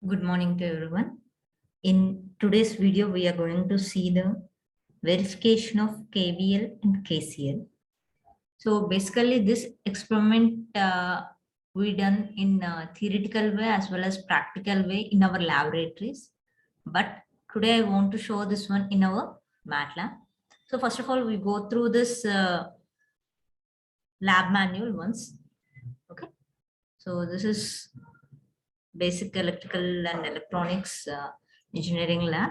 Good morning to everyone. In today's video, we are going to see the verification of KVL and KCL. So basically, this experiment we done in a theoretical way as well as practical way in our laboratories. But today I want to show this one in our MATLAB. So first of all, we go through this lab manual once. Okay. So this is basic electrical and electronics engineering lab.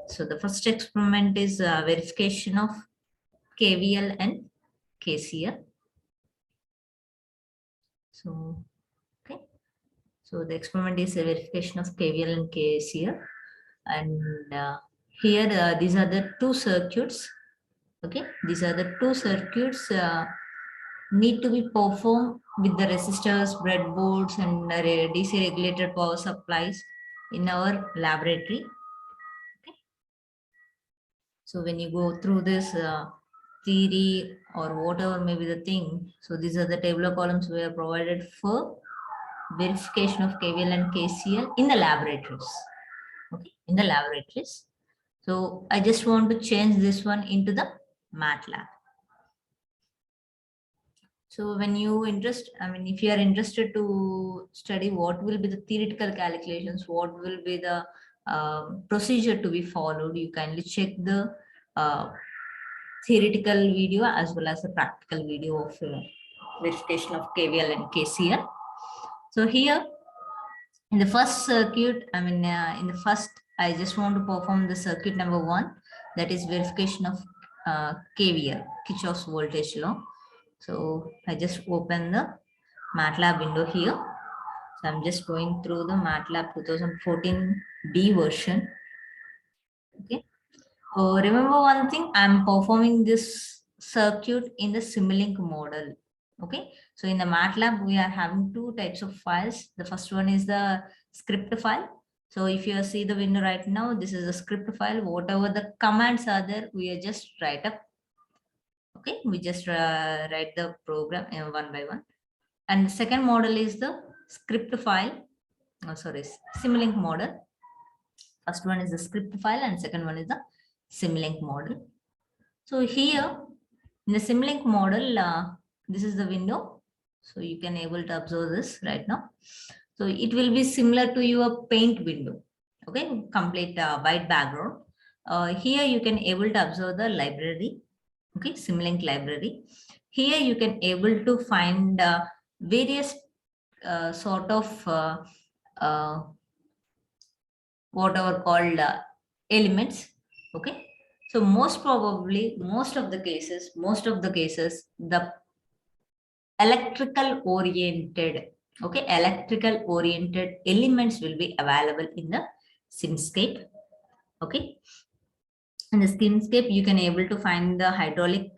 So the first experiment is verification of KVL and KCL. So, okay. So the experiment is a verification of KVL and KCL. And here, these are the two circuits. Okay. These are the two circuits need to be performed with the resistors, breadboards, and DC regulated power supplies in our laboratory. Okay. So when you go through this theory or whatever may be the thing, so these are the tabular columns we are provided for verification of KVL and KCL in the laboratories. Okay, in the laboratories. So I just want to change this one into the MATLAB. So when you if you are interested to study what will be the theoretical calculations, what will be the procedure to be followed, you kindly check the theoretical video as well as a practical video of verification of KVL and KCL. So here in the first circuit, in the first, I just want to perform the circuit number 1, that is verification of KVL, Kirchhoff's voltage law. So I just open the MATLAB window here. So I'm just going through the MATLAB 2014B version. Okay. Remember one thing, I'm performing this circuit in the Simulink model. Okay, so in the MATLAB, we are having two types of files. The first one is the script file. So if you see the window right now, this is a script file. Whatever the commands are there, we are just write up. Okay, we just write the program one by one. And the second model is the script file. Oh, sorry, Simulink model. First one is the script file and second one is the Simulink model. So here in the Simulink model, this is the window. So you can able to observe this right now. So it will be similar to your paint window. Okay, complete white background. Here you can able to observe the library. Okay, Simulink library. Here you can able to find various sort of whatever called elements. Okay, so most probably most of the cases the electrical oriented elements will be available in the Simscape. Okay, in the Simscape you can able to find the hydraulic,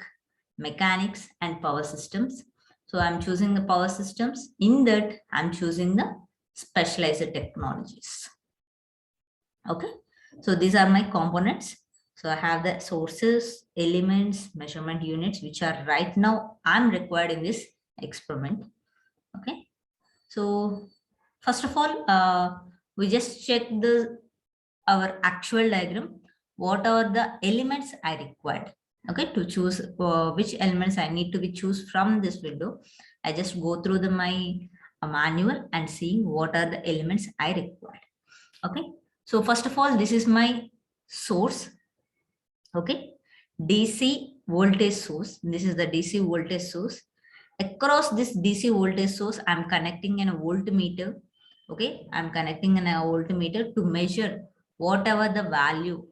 mechanics, and power systems. So I'm choosing the power systems. In that, I'm choosing the specialized technologies. Okay, so these are my components. So I have the sources, elements, measurement units, which are right now I'm required in this experiment. Okay, so first of all, we just check our actual diagram. What are the elements I required? Okay, to choose which elements I need to be choose from this window. I just go through my manual and see what are the elements I required. Okay, so first of all, this is my source. Okay, DC voltage source. This is the DC voltage source. Across this DC voltage source, I'm connecting a voltmeter. Okay, I'm connecting a voltmeter to measure whatever the value,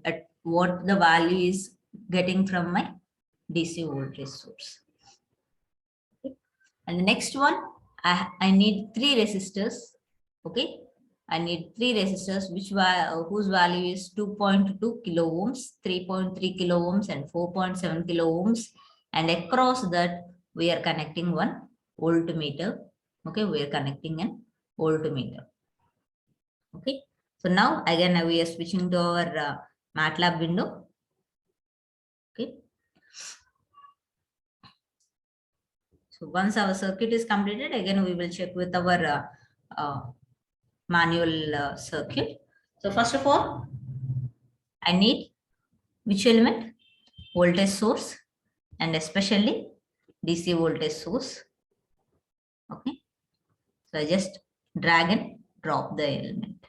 at what the value is getting from my DC voltage source. Okay. And the next one, I need 3 resistors. Okay, I need 3 resistors whose value is 2.2 kilo ohms, 3.3 kilo ohms, and 4.7 kilo ohms. And across that, we are connecting one voltmeter. Okay, we are connecting an voltmeter. Okay, so now again we are switching to our MATLAB window. Okay, so once our circuit is completed, again we will check with our manual circuit. So first of all, I need which element? Voltage source, and especially DC voltage source. Okay. So I just drag and drop the element.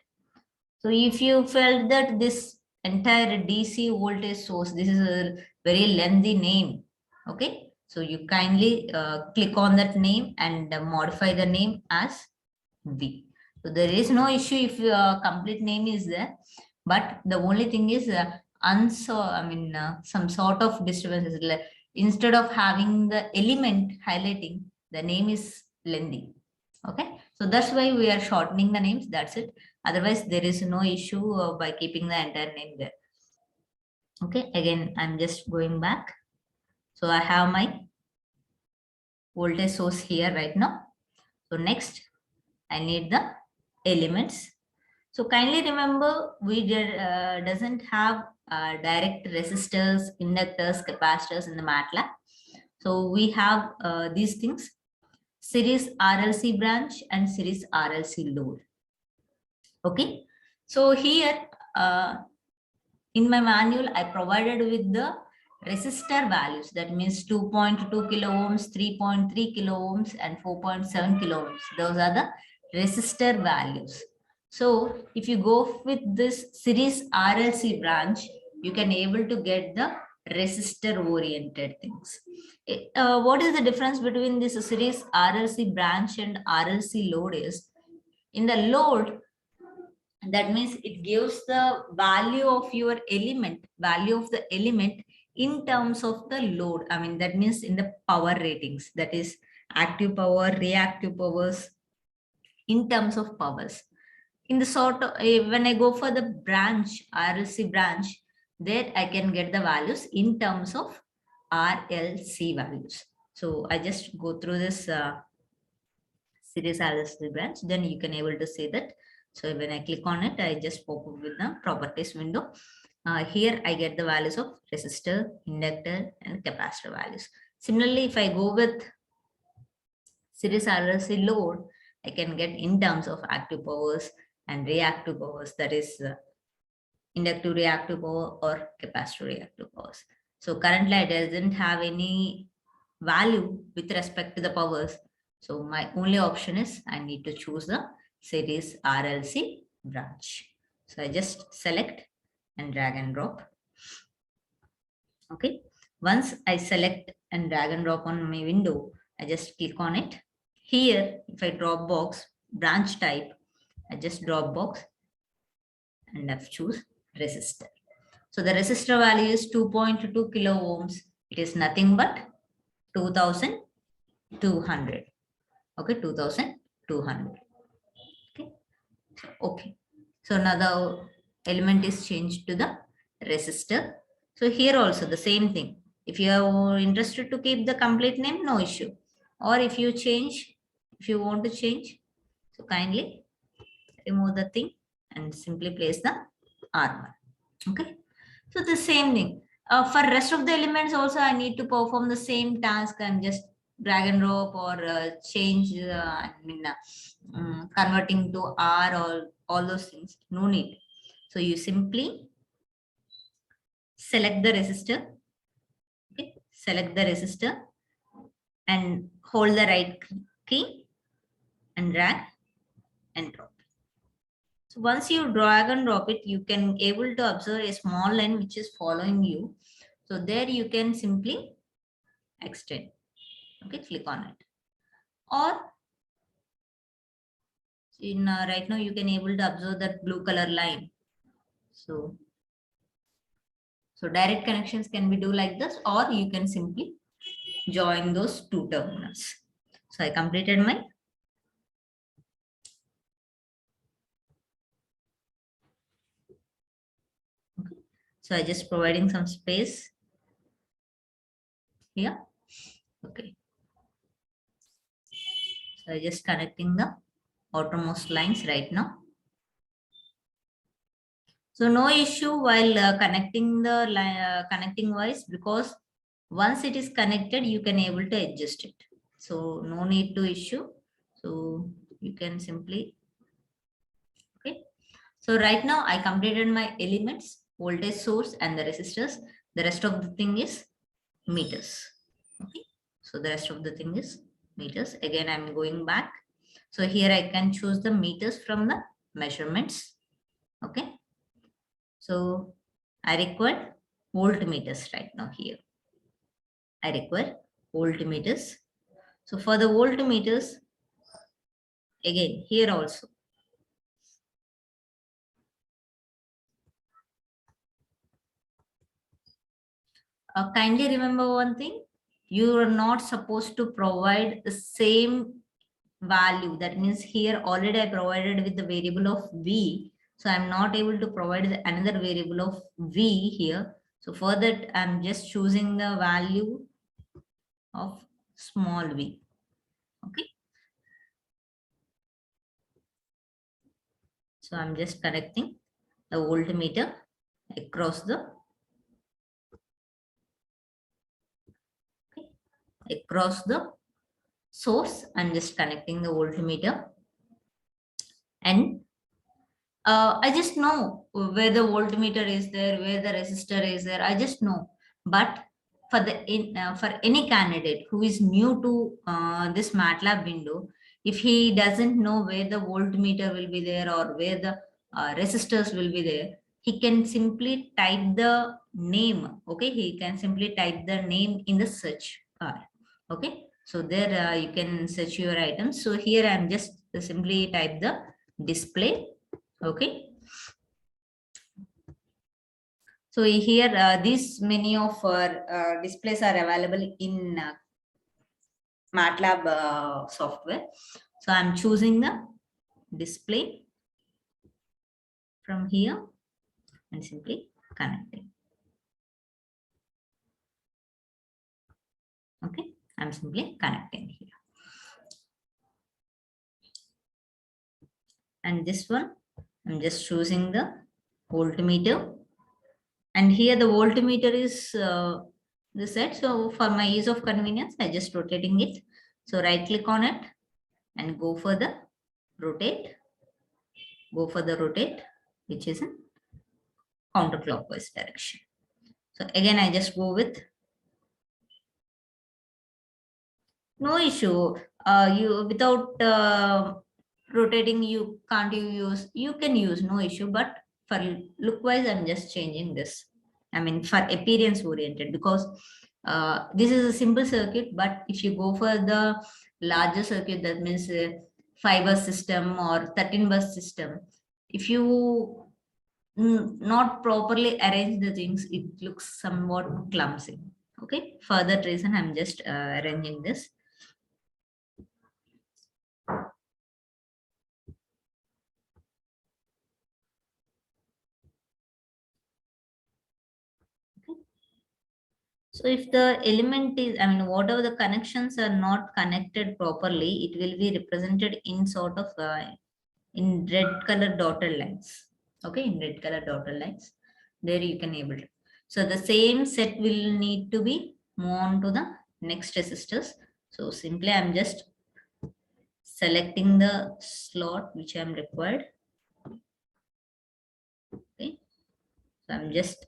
So if you felt that this entire DC voltage source, this is a very lengthy name. Okay. So you kindly click on that name and modify the name as V. So there is no issue if your complete name is there, but the only thing is some sort of disturbances. Like instead of having the element highlighting, the name is lengthy. Okay, so that's why we are shortening the names. That's it. Otherwise, there is no issue by keeping the entire name there. Okay, again, I'm just going back. So I have my voltage source here right now. So next, I need the elements. So kindly remember, we doesn't have direct resistors, inductors, capacitors in the MATLAB. So we have these things: series RLC branch and series RLC load. Okay. So here in my manual, I provided with the resistor values. That means 2.2 kilo ohms, 3.3 kilo ohms, and 4.7 kilo ohms. Those are the resistor values. So if you go with this series RLC branch, you can able to get the resistor oriented things. What is the difference between this series RLC branch and RLC load is, in the load, that means it gives the value of your element, value of the element in terms of the load. I mean, that means in the power ratings, that is active power, reactive powers, in terms of powers. In the sort of, when I go for the branch, RLC branch, there I can get the values in terms of RLC values. So I just go through this series RLC branch, then you can able to see that. So when I click on it, I just pop up with the properties window. Here I get the values of resistor, inductor, and capacitor values. Similarly, if I go with series RLC load, I can get in terms of active powers and reactive powers, that is inductive reactive power or capacitor reactive powers. So currently I doesn't have any value with respect to the powers. So my only option is I need to choose the series RLC branch. So I just select and drag and drop. Okay. Once I select and drag and drop on my window, I just click on it. Here, if I drop box branch type, I just drop box and I've choose resistor. So the resistor value is 2.2 kilo ohms. It is nothing but 2200. Okay, 2200. Okay. Okay. So now the element is changed to the resistor. So here also the same thing. If you are interested to keep the complete name, no issue. Or if you change, if you want to change, so kindly remove the thing and simply place the R1. Okay. So the same thing. For rest of the elements also, I need to perform the same task and just drag and drop or change, converting to R or all those things. No need. So you simply select the resistor. Okay. Select the resistor and hold the right key and drag and drop. So once you drag and drop it, you can able to observe a small line which is following you. So there you can simply extend. Okay, click on it. Or in right now you can able to observe that blue color line. So direct connections can be do like this, or you can simply join those two terminals. So I completed my So I just providing some space here. Okay. So I just connecting the outermost lines right now. So no issue while connecting the connecting wise, because once it is connected, you can able to adjust it. So no need to issue. So you can simply So right now I completed my elements, voltage source and the resistors. The rest of the thing is meters. Okay. So the rest of the thing is meters. Again, I'm going back. So here I can choose the meters from the measurements. Okay. So I require voltmeters right now here. I require voltmeters. So for the voltmeters, again, here also. Kindly remember one thing, you are not supposed to provide the same value. That means here already I provided with the variable of V. So I'm not able to provide another variable of V here. So for that, I'm just choosing the value of small v. Okay. So I'm just connecting the voltmeter across the source. I'm just connecting the voltmeter, and I just know where the voltmeter is there, where the resistor is there. I just know. But for for any candidate who is new to this MATLAB window, if he doesn't know where the voltmeter will be there or where the resistors will be there, he can simply type the name. Okay, he can simply type the name in the search bar. Okay, so there you can search your items. So here I'm just simply type the display. Okay. So here these many of displays are available in MATLAB software. So I'm choosing the display from here and simply connecting. Okay, I'm simply connecting here. And this one, I'm just choosing the voltmeter. And here the voltmeter is the set. So for my ease of convenience, I just rotating it. So right click on it and go for the rotate. Go for the rotate, which is in counterclockwise direction. So again, I just go with no issue. You without rotating, you can't use. You can use no issue, but for look wise, I'm just changing this. I mean, for appearance oriented, because this is a simple circuit. But if you go for the larger circuit, that means 5-bus system or 13-bus system, if you not properly arrange the things, it looks somewhat clumsy. Okay, for that reason, I'm just arranging this. So if the element is, I mean, whatever the connections are not connected properly, it will be represented in sort of in red color dotted lines. Okay, in red color dotted lines. There you can able to. So the same set will need to be move on to the next resistors. So simply I'm just selecting the slot which I'm required. Okay, so I'm just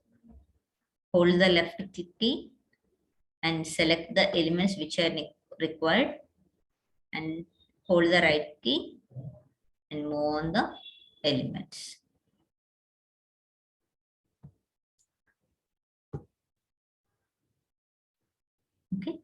hold the left click key and select the elements which are required, and hold the right key and move on the elements. Okay.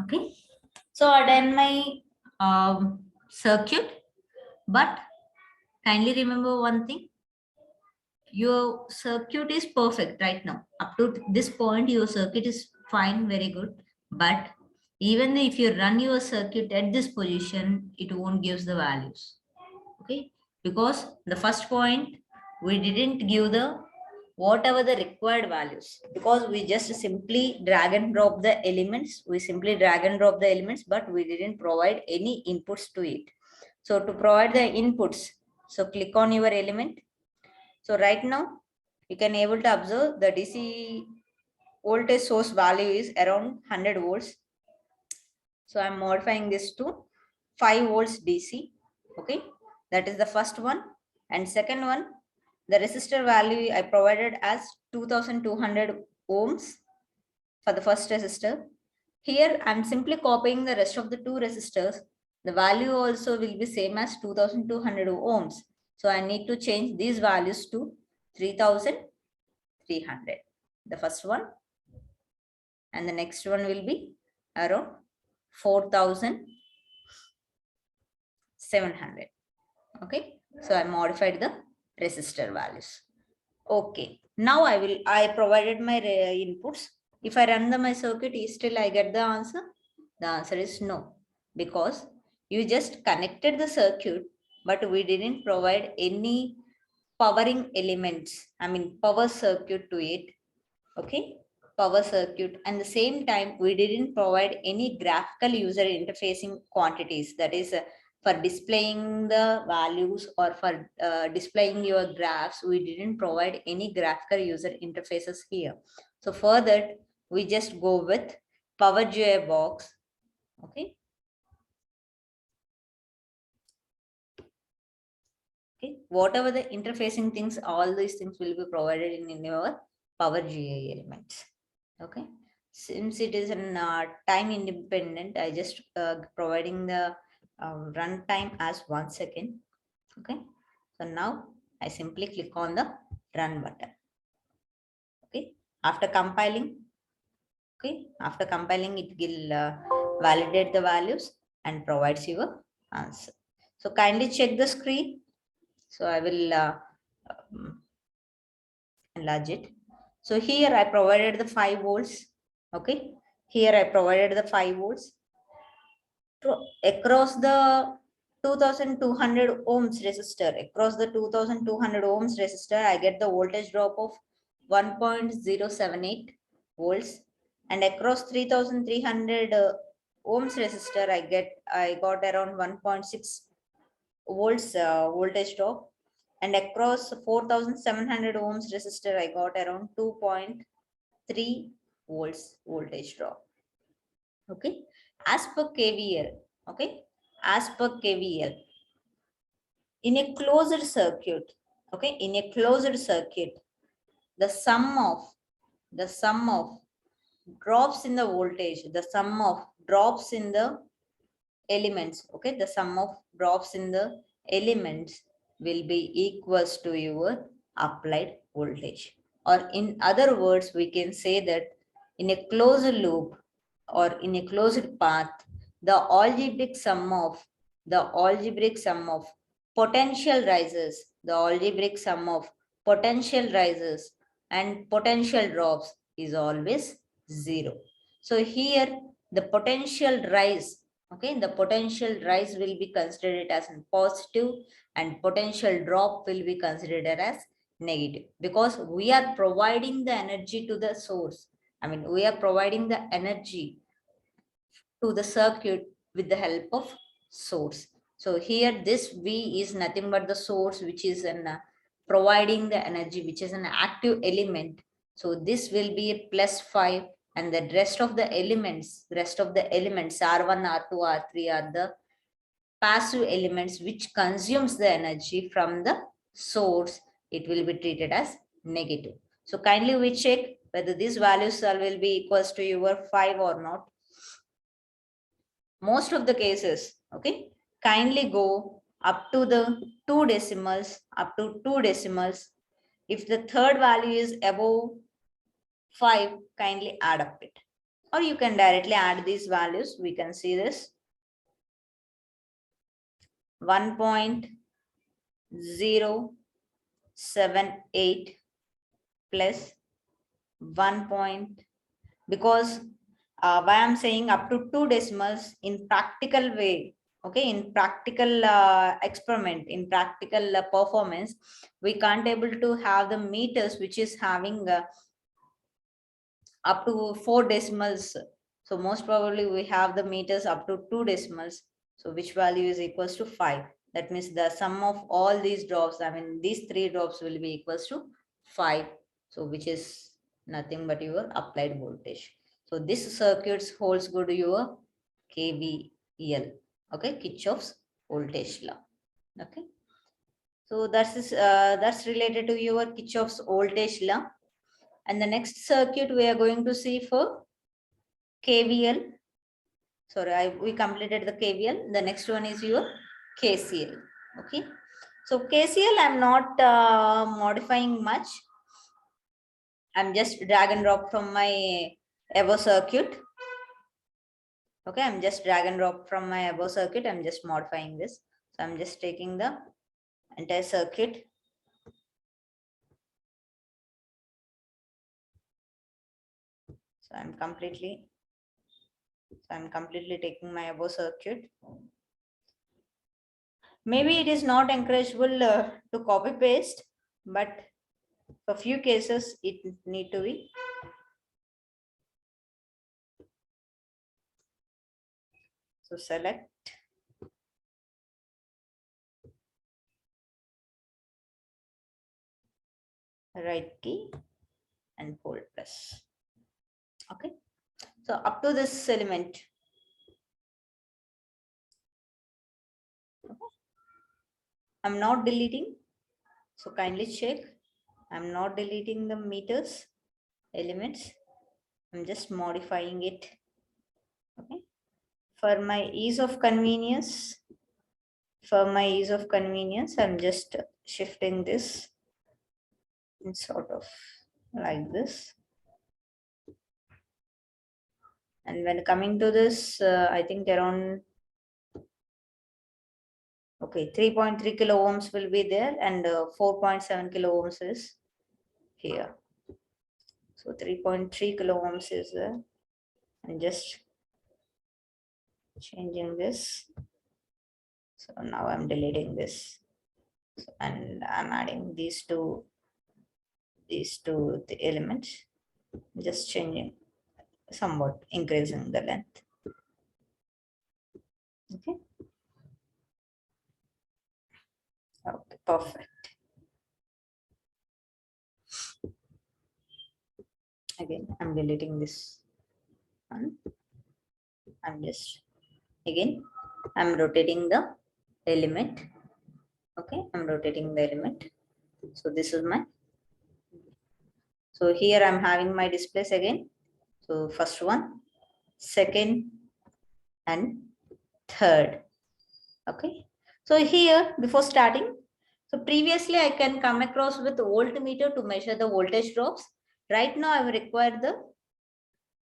Okay. So I done my circuit, but kindly remember one thing. Your circuit is perfect right now. Up to this point, your circuit is fine, very good. But even if you run your circuit at this position, it won't give the values. Okay, because the first point, we didn't give the whatever the required values, because we just simply drag and drop the elements. We simply drag and drop the elements, but we didn't provide any inputs to it. So to provide the inputs, so click on your element. So right now you can able to observe the DC voltage source value is around 100 volts. So I'm modifying this to 5 volts DC. Okay, that is the first one. And second one, the resistor value I provided as 2200 ohms for the first resistor. Here I'm simply copying the rest of the two resistors. The value also will be same as 2200 ohms. So I need to change these values to 3300. The first one, and the next one will be around 4700. Okay, so I modified the resistor values. Okay, now I provided my inputs. If I run my circuit, still I get the answer? The answer is no, because you just connected the circuit, but we didn't provide any powering elements, I mean power circuit to it. Okay, power circuit, and the same time we didn't provide any graphical user interfacing quantities, that is for displaying the values or for displaying your graphs. We didn't provide any graphical user interfaces here. So for that we just go with Power GUI box. Okay, okay, whatever the interfacing things, all these things will be provided in your Power GUI elements. Okay, since it is an time independent, I just providing the run time as 1 second. Okay, so now I simply click on the run button. Okay, after compiling, okay, after compiling it will validate the values and provides your answer. So kindly check the screen. So I will enlarge it. So here I provided the 5 volts. Okay, here I provided the 5 volts. Across the 2200 ohms resistor, across the 2200 ohms resistor, I get the voltage drop of 1.078 volts. And across 3300 ohms resistor, I got around 1.6 volts voltage drop. And across 4700 ohms resistor, I got around 2.3 volts voltage drop. Okay, as per KVL. Okay, as per KVL, in a closed circuit, okay, in a closed circuit, the sum of drops in the voltage, the sum of drops in the elements, okay, the sum of drops in the elements will be equals to your applied voltage. Or in other words, we can say that in a closed loop or in a closed path, the algebraic sum of potential rises, the algebraic sum of potential rises and potential drops is always 0. So here the potential rise, okay, the potential rise will be considered as positive and potential drop will be considered as negative, because we are providing the energy to the source. I mean, we are providing the energy to the circuit with the help of source. So here this V is nothing but the source, which is an providing the energy, which is an active element. So this will be a +5, and the rest of the elements R1, R2, R3 are the passive elements which consumes the energy from the source. It will be treated as negative. So kindly we check whether these values will be equals to your 5 or not. Most of the cases, okay, kindly go up to the 2 decimals, up to 2 decimals. If the third value is above 5, kindly add up it, or you can directly add these values. We can see this 1.078 plus 1. Because why I'm saying up to 2 decimals, in practical way, Okay, in practical experiment, in practical performance, we can't able to have the meters which is having up to 4 decimals. So most probably we have the meters up to 2 decimals. So which value is equals to 5. That means the sum of all these drops, I mean these 3 drops will be equals to 5. So which is nothing but your applied voltage. So this circuit holds good to your KVL. Okay, Kirchhoff's voltage law. Okay. So that's related to your Kirchhoff's voltage law. And the next circuit we are going to see for KVL. Sorry, we completed the KVL. The next one is your KCL. Okay. So KCL, I'm not modifying much. I'm just drag and drop from my above circuit. Okay, I'm just drag and drop from my above circuit. I'm just modifying this. So I'm just taking the entire circuit. So I'm completely taking my above circuit. Maybe it is not encourageable to copy paste, but for few cases it need to be. So select right key and hold plus. Okay. So up to this element. Okay. I'm not deleting. So kindly check. I'm not deleting the meters elements. I'm just modifying it. Okay. For my ease of convenience, I'm just shifting this in sort of like this. And when coming to this, I think around, okay, 3.3 kilo ohms will be there, and 4.7 kilo ohms is here. So 3.3 kilo ohms is there. I'm just changing this. So now I'm deleting this, and I'm adding these two the elements, just changing, somewhat increasing the length. Okay. Okay, perfect. Again, I'm deleting this one. I'm rotating the element. Okay, I'm rotating the element. So this is my, so here I'm having my displays again. So first one, second, and third. Okay. So here, before starting, so previously I can come across with voltmeter to measure the voltage drops. Right now I will require the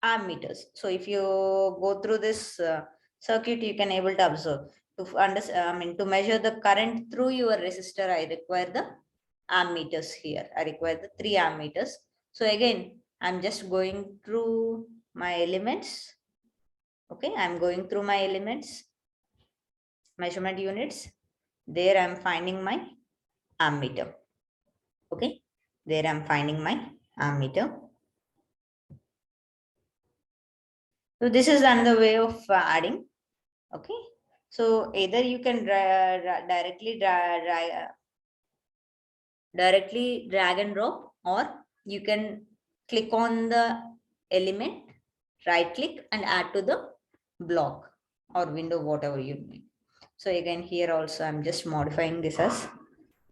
ammeters. So if you go through this circuit, you can able to observe. To understand, to measure the current through your resistor, I require the ammeters here. I require the 3 ammeters. So again, I'm just going through my elements. Okay, I'm going through my elements, measurement units. There I'm finding my ammeter. Okay, there I'm finding my ammeter. So this is another way of adding. Okay, so either you can directly drag and drop, or you can click on the element, right click and add to the block or window, whatever you need. So again, here also I'm just modifying this as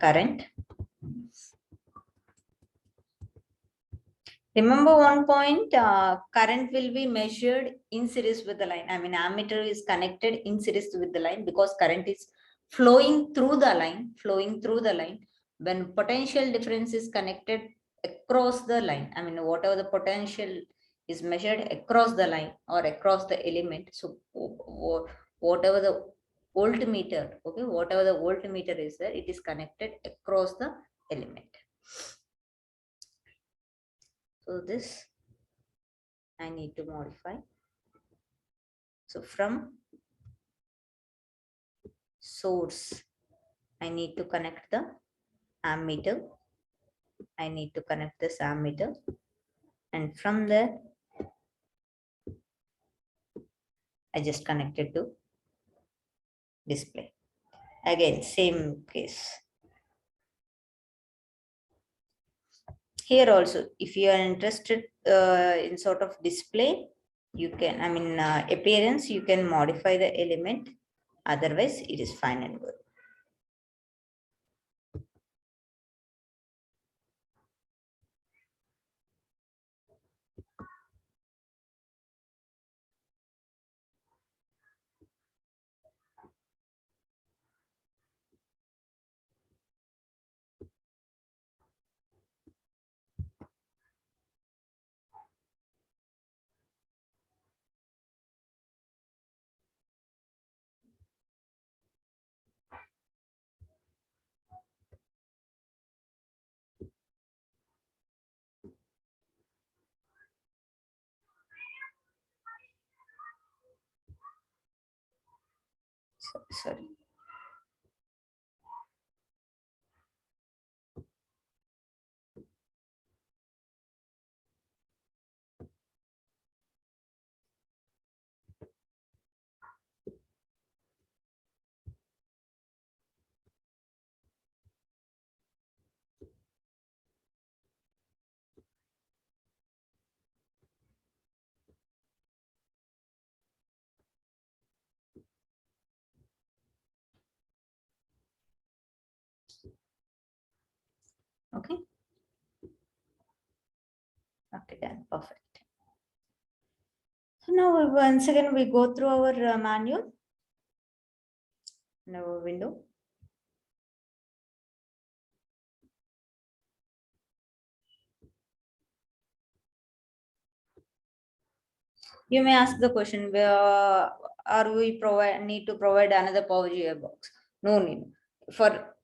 current. Remember one point, current will be measured in series with the line. I mean, ammeter is connected in series with the line because current is flowing through the line. When potential difference is connected across the line, I mean, whatever the potential is measured across the line or across the element. So whatever the voltmeter, okay, whatever the voltmeter is there, it is connected across the element. So this I need to modify. So from source, I need to connect the ammeter. I need to connect this ammeter, and from there I just connected to display. Again, same case. Here also, if you are interested in sort of display, you can, appearance, you can modify the element. Otherwise, it is fine and good. Sorry. Okay. Okay, done. Perfect. So now once again we go through our manual, in our window. You may ask the question, where are we need to provide another Power GI box? No need. For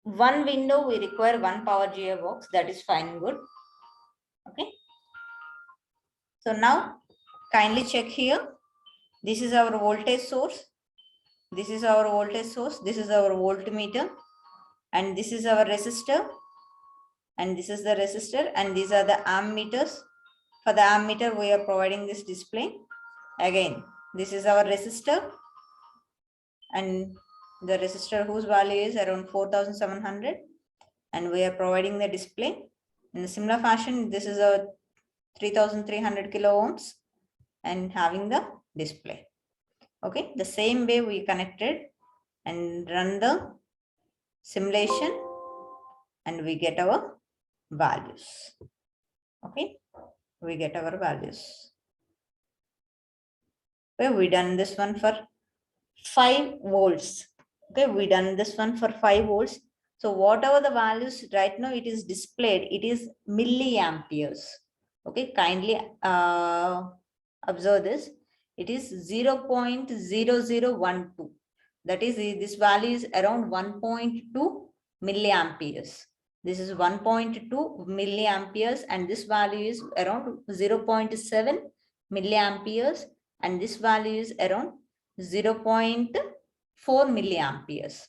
one window, we require one Power GI box. That is fine, good. Okay. So now kindly check here. This is our voltage source. This is our voltage source. This is our voltmeter. And this is our resistor. And this is the resistor. And these are the ammeters. For the ammeter, we are providing this display. Again, this is our resistor. And the resistor whose value is around 4700. And we are providing the display. In a similar fashion, this is a 3300 kilo ohms and having the display. Okay, the same way we connected and run the simulation and we get our values. Okay, we get our values. Okay, we done this one for 5 volts. Okay, we done this one for 5 volts. So whatever the values right now it is displayed, it is milliamperes. Okay, kindly observe this. It is 0.0012. That is, this value is around 1.2 milliamperes. This is 1.2 milliamperes and this value is around 0.7 milliamperes and this value is around 0.4 milliamperes.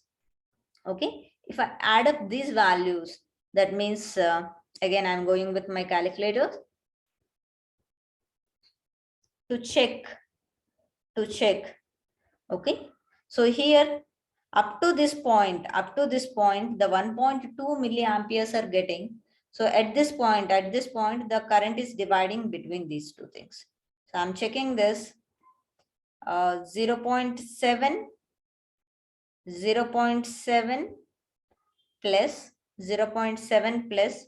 Okay, if I add up these values, that means again I'm going with my calculator to check. Okay, so here up to this point, the 1.2 milliamperes are getting. So at this point, the current is dividing between these two things. So I'm checking this 0.7 plus 0.7 plus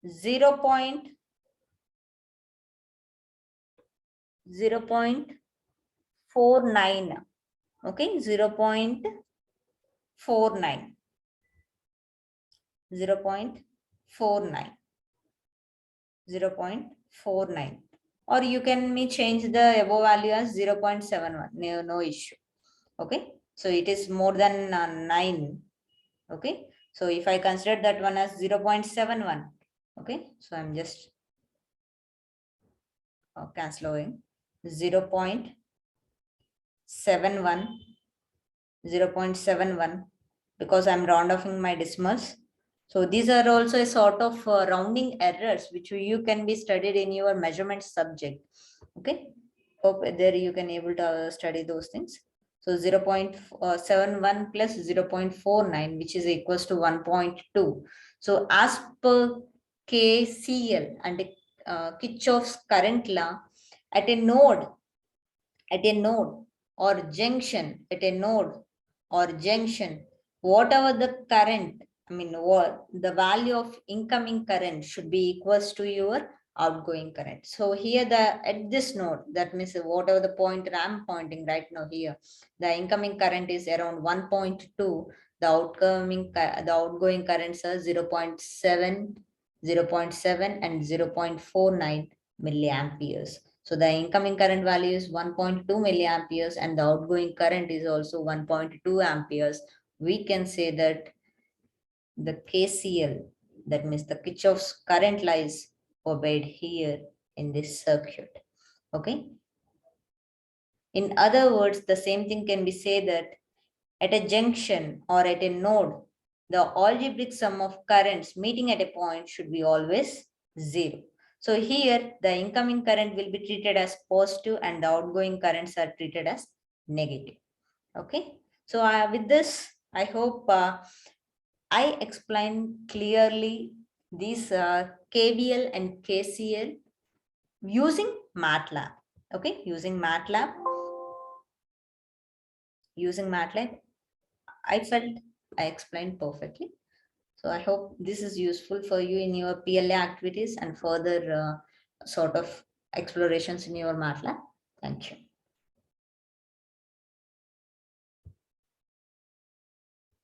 0.49. Okay, 0.49. 0.49, or you can change the above value as 0.71. No issue. Okay, so it is more than 9. Okay, so if I consider that one as 0.71, okay, so I'm just canceling 0.71 0.71 because I'm round offing my decimals. So these are also a sort of rounding errors which you can be studied in your measurement subject. Okay, hope there you can able to study those things. So 0.71 plus 0.49, which is equals to 1.2. So as per KCL and Kirchhoff's current law, at a node or junction, whatever the current, what the value of incoming current should be equals to your outgoing current. So here at this node, that means whatever the pointer I'm pointing right now here, the incoming current is around 1.2. The outgoing currents are 0.7, 0.7 and 0.49 milliamperes. So the incoming current value is 1.2 milliamperes and the outgoing current is also 1.2 amperes. We can say that the KCL, that means the Kirchhoff's current law, is obeyed here in this circuit. Okay. In other words, the same thing can be said that at a junction or at a node, the algebraic sum of currents meeting at a point should be always 0. So here the incoming current will be treated as positive and the outgoing currents are treated as negative. Okay. So with this, I hope I explained clearly these KVL and KCL using MATLAB. Okay. Using MATLAB, I felt I explained perfectly. So I hope this is useful for you in your PLA activities and further sort of explorations in your MATLAB. Thank you.